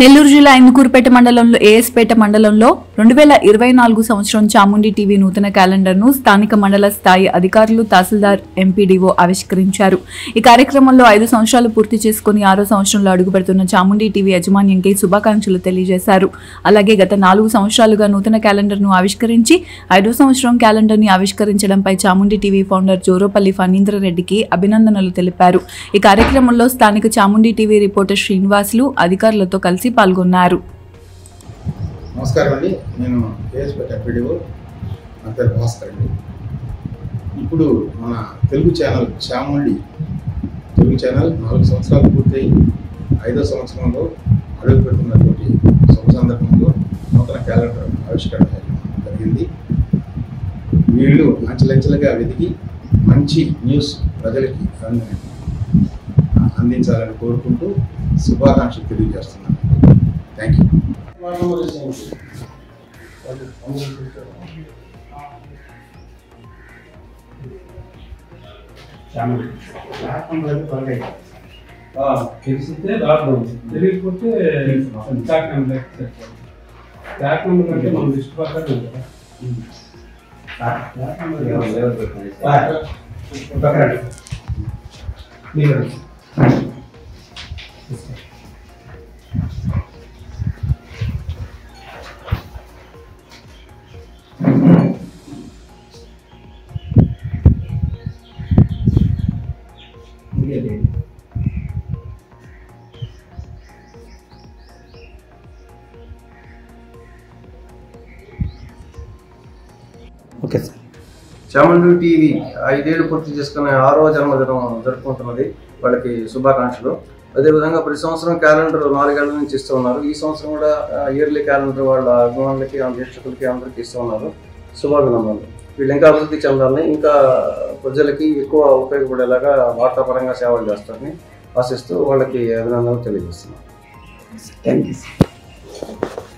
నెల్లూరు జిల్లా ఇందుకూరుపేట మండలంలో ఏఎస్పేట మండలంలో 2024 సంవత్సరం చాముండి టీవీ నూతన క్యాలెండర్ను స్థానిక మండల స్థాయి అధికారులు తహసీల్దార్ ఎంపీడీఓ ఆవిష్కరించారు. ఈ కార్యక్రమంలో 5 సంవత్సరాలు పూర్తి చేసుకుని 6వ సంవత్సరంలో అడుగుపెడుతున్న చాముండి టీవీ యాజమాన్యంకి శుభాకాంక్షలు తెలియజేశారు. అలాగే గత 4 సంవత్సరాలుగా నూతన క్యాలెండర్ను ఆవిష్కరించి 5వ సంవత్సరం క్యాలెండర్ని ఆవిష్కరించడంపై చాముండి టీవీ ఫౌండర్ జోరోపల్లి ఫణీంద్రరెడ్డికి అభినందనలు తెలిపారు. ఈ కార్యక్రమంలో స్థానిక చాముండి టీవీ రిపోర్టర్ శ్రీనివాసులు అధికారులతో కలిసి పాల్గొన్నారు. నమస్కారం అండి, నేను కేఎస్పేట ఎంపీడీఓ, నా పేరు భాస్కర్ అండి. ఇప్పుడు మన తెలుగు ఛానల్ చాముండి తెలుగు ఛానల్ 4 సంవత్సరాలు పూర్తయి 5వ సంవత్సరంలో అడుగుపెడుతున్నటువంటి శుభ సందర్భంలో నూతన క్యాలెండర్ ఆవిష్కరణ జరిగింది. వీళ్ళు అంచెలంచెలుగా వెతికి మంచి న్యూస్ ప్రజలకి అందించాలని కోరుకుంటూ శుభాకాంక్షలు తెలియజేస్తున్నాను. Thank you. తెలిసితే రాద్దాం, తెలియకపోతే బ్యాక్ నెంబర్ అంటే మనం లిస్ట్ ప్రకారం ఉంటుంది. Okay sir. చాముండి టీవీ 5 ఏళ్ళు పూర్తి చేసుకునే 6వ జన్మదినం జరుపుకుంటున్నది. వాళ్ళకి శుభాకాంక్షలు. అదేవిధంగా ప్రతి సంవత్సరం క్యాలెండర్ 4 ఏళ్ల నుంచి ఇస్తూ ఉన్నారు. ఈ సంవత్సరం కూడా ఇయర్లీ క్యాలెండర్ వాళ్ళ అభిమానులకి, వీక్షకులకి అందరికీ ఇస్తూ ఉన్నారు. శుభాభినందనలు. వీళ్ళు ఇంకా అభివృద్ధి చెందాలని, ఇంకా ప్రజలకి ఎక్కువ ఉపయోగపడేలాగా వార్తాపరంగా సేవలు చేస్తారని ఆశిస్తూ వాళ్ళకి అభినందనలు తెలియజేస్తున్నాను. Thank you.